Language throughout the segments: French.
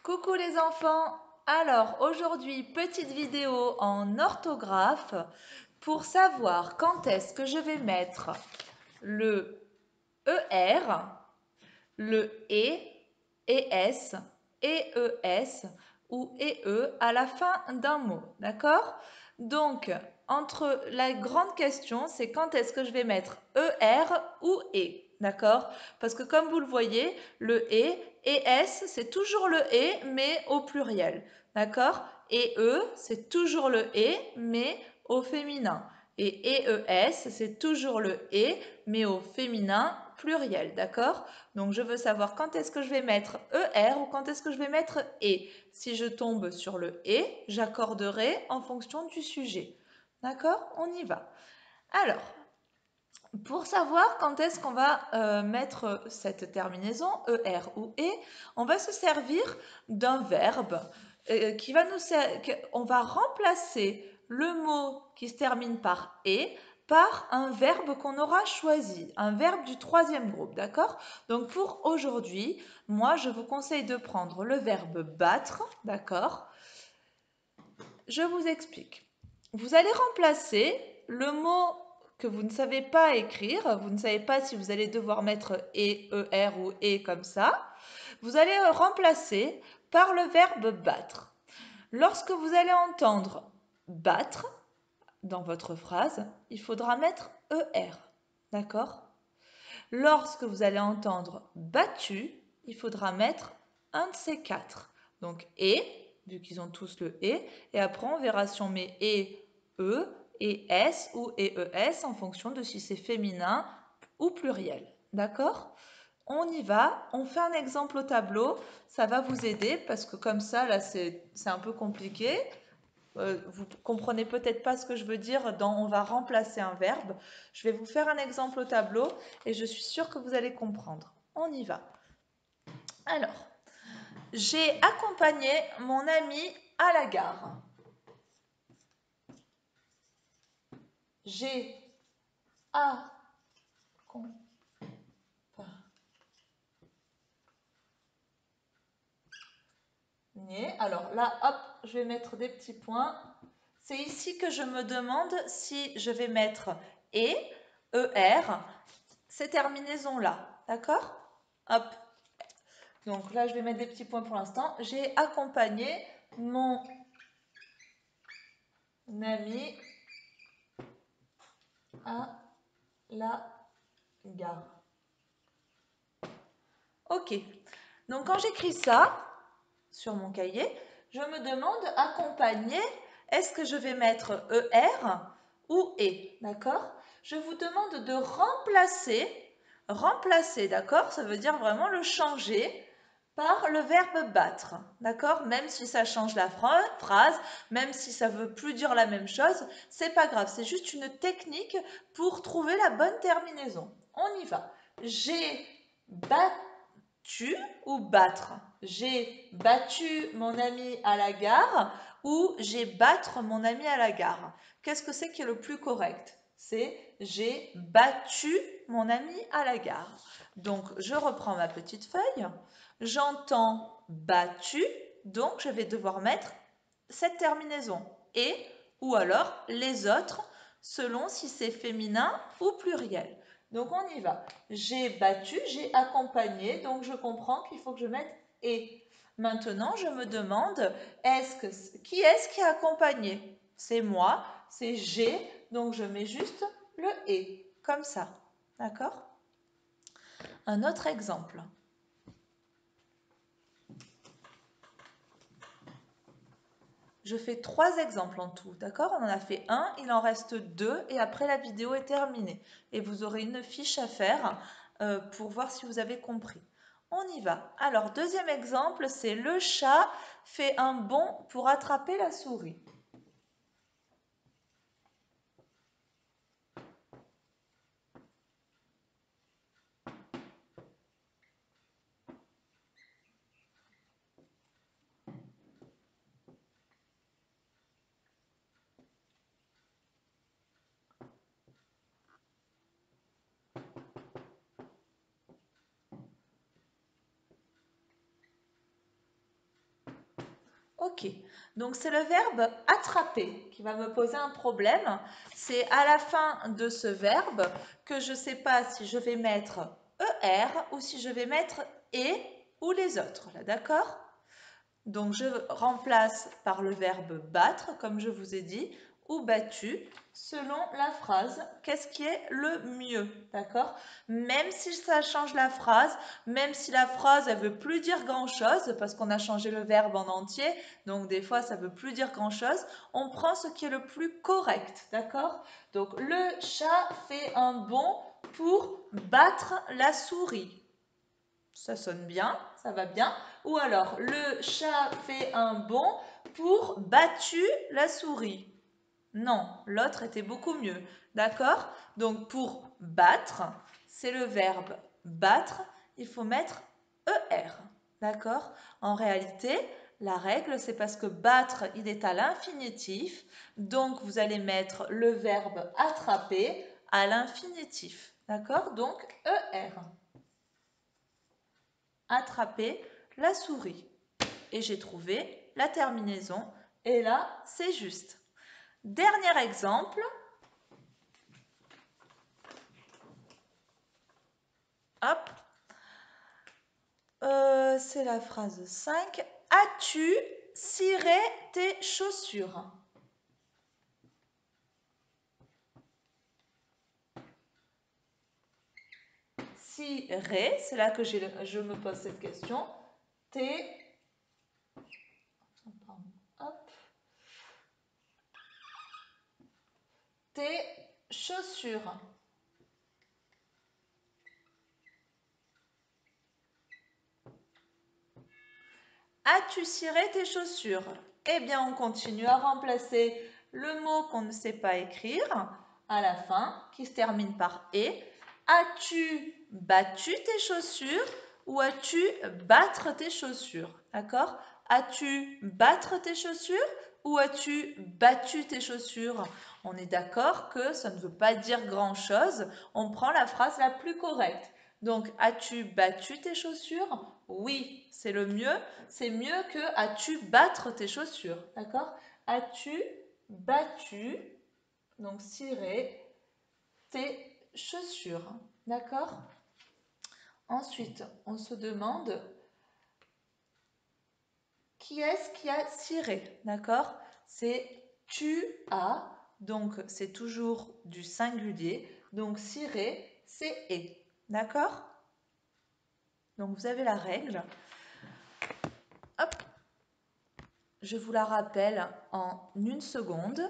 Coucou les enfants! Alors aujourd'hui, petite vidéo en orthographe pour savoir quand est-ce que je vais mettre le ER, le ES, EES ou EE à la fin d'un mot, d'accord? Donc, entre la grande question, c'est quand est-ce que je vais mettre ER ou E, d'accord? Parce que comme vous le voyez, le ES, c'est toujours le E, mais au pluriel, d'accord? Et E, c'est toujours le E, mais au féminin. Et EES, c'est toujours le E, mais au féminin pluriel, d'accord? Donc, je veux savoir quand est-ce que je vais mettre ER ou quand est-ce que je vais mettre E. Si je tombe sur le E, j'accorderai en fonction du sujet. D'accord? On y va. Alors, pour savoir quand est-ce qu'on va mettre cette terminaison ER ou E, on va se servir d'un verbe qui va on va remplacer le mot qui se termine par E par un verbe qu'on aura choisi, un verbe du troisième groupe, d'accord? Donc pour aujourd'hui, moi je vous conseille de prendre le verbe battre, d'accord? Je vous explique. Vous allez remplacer le mot que vous ne savez pas écrire, vous ne savez pas si vous allez devoir mettre E, ER ou E comme ça, vous allez remplacer par le verbe battre. Lorsque vous allez entendre battre dans votre phrase, il faudra mettre ER, d'accord? Lorsque vous allez entendre battu, il faudra mettre un de ces quatre. Donc vu qu'ils ont tous le et après on verra si on met e, es ou EES en fonction de si c'est féminin ou pluriel. D'accord? On y va, on fait un exemple au tableau, ça va vous aider parce que comme ça, là, c'est un peu compliqué. Vous comprenez peut-être pas ce que je veux dire dans on va remplacer un verbe. Je vais vous faire un exemple au tableau et je suis sûre que vous allez comprendre. On y va. Alors, j'ai accompagné mon ami à la gare. J'ai accompagné. Alors là, hop, je vais mettre des petits points. C'est ici que je me demande si je vais mettre et, ER, ces terminaisons-là. D'accord? Hop. Donc là, je vais mettre des petits points pour l'instant. J'ai accompagné mon ami à la gare. Ok. Donc quand j'écris ça sur mon cahier, je me demande accompagner, est-ce que je vais mettre ER ou E? D'accord? Je vous demande de remplacer, d'accord? Ça veut dire vraiment le changer par le verbe battre, d'accord? Même si ça change la phrase, même si ça veut plus dire la même chose, c'est pas grave, c'est juste une technique pour trouver la bonne terminaison. On y va. J'ai battu ou battre? J'ai battu mon ami à la gare ou j'ai battre mon ami à la gare? Qu'est-ce que c'est qui est le plus correct? C'est j'ai battu mon ami à la gare. Donc, je reprends ma petite feuille. J'entends battu, donc je vais devoir mettre cette terminaison et ou alors les autres selon si c'est féminin ou pluriel. Donc on y va. J'ai battu, j'ai accompagné, donc je comprends qu'il faut que je mette et. Maintenant, je me demande qui est-ce qui a accompagné? C'est moi, c'est j'ai, donc je mets juste le et, comme ça. D'accord? Un autre exemple. Je fais 3 exemples en tout, d'accord? On en a fait un, il en reste 2 et après la vidéo est terminée. Et vous aurez une fiche à faire pour voir si vous avez compris. On y va. Alors, deuxième exemple, c'est le chat fait un bond pour attraper la souris. Ok, donc c'est le verbe attraper qui va me poser un problème. C'est à la fin de ce verbe que je ne sais pas si je vais mettre ER ou si je vais mettre et ou les autres, là, d'accord? Donc je remplace par le verbe battre, comme je vous ai dit, ou battu, selon la phrase, qu'est-ce qui est le mieux, d'accord? Même si ça change la phrase, même si la phrase, elle veut plus dire grand-chose, parce qu'on a changé le verbe en entier, donc des fois, ça veut plus dire grand-chose, on prend ce qui est le plus correct, d'accord? Donc, le chat fait un bond pour battre la souris. Ça sonne bien, ça va bien. Ou alors, le chat fait un bond pour battu la souris. Non, l'autre était beaucoup mieux. D'accord? Donc, pour battre, c'est le verbe battre. Il faut mettre ER. D'accord? En réalité, la règle, c'est parce que battre, il est à l'infinitif. Donc, vous allez mettre le verbe attraper à l'infinitif. D'accord? Donc, ER. Attraper la souris. Et j'ai trouvé la terminaison. Et là, c'est juste. Dernier exemple. Hop. C'est la phrase 5. As-tu ciré tes chaussures? Ciré, c'est là que je me pose cette question. Tes chaussures. As-tu ciré tes chaussures? Eh bien, on continue à remplacer le mot qu'on ne sait pas écrire à la fin, qui se termine par « et ». As-tu battu tes chaussures ou as-tu battre tes chaussures? D'accord? As-tu battre tes chaussures ou as-tu battu tes chaussures? On est d'accord que ça ne veut pas dire grand-chose. On prend la phrase la plus correcte. Donc, as-tu battu tes chaussures? Oui, c'est le mieux. C'est mieux que as-tu battre tes chaussures? D'accord? As-tu battu, donc ciré, tes chaussures? D'accord? Ensuite, on se demande qui est-ce qui a ciré? D'accord? C'est tu as, donc c'est toujours du singulier. Donc ciré, c'est et. D'accord? Donc vous avez la règle. Hop. Je vous la rappelle en une seconde.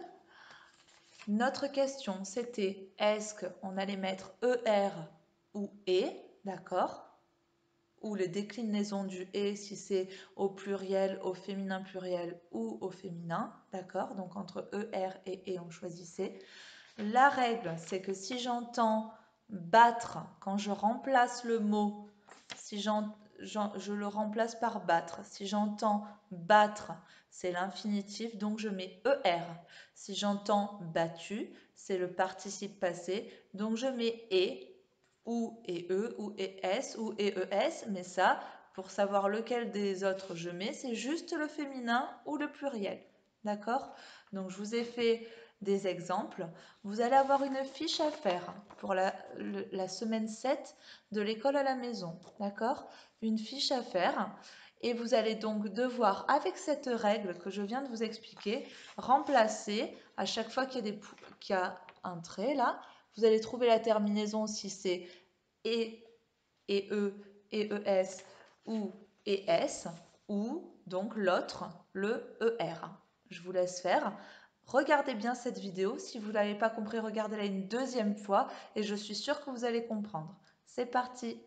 Notre question, c'était est-ce qu'on allait mettre ER ou E, d'accord? Ou les déclinaisons du E si c'est au pluriel, au féminin pluriel ou au féminin, d'accord? Donc entre ER et E, on choisissait. La règle, c'est que si j'entends battre, quand je remplace le mot, si je le remplace par battre. Si j'entends battre, c'est l'infinitif, donc je mets ER. Si j'entends battu, c'est le participe passé, donc je mets E ou EE ou ES ou EES, mais ça, pour savoir lequel des autres je mets, c'est juste le féminin ou le pluriel. D'accord? Donc je vous ai fait des exemples. Vous allez avoir une fiche à faire pour la semaine 7 de l'école à la maison. D'accord? Une fiche à faire. Et vous allez donc devoir, avec cette règle que je viens de vous expliquer, remplacer à chaque fois qu'il y a un trait là, vous allez trouver la terminaison si c'est E, EE, EES ou ES, ou donc l'autre, le ER. Je vous laisse faire. Regardez bien cette vidéo. Si vous ne l'avez pas compris, regardez-la une deuxième fois et je suis sûre que vous allez comprendre. C'est parti!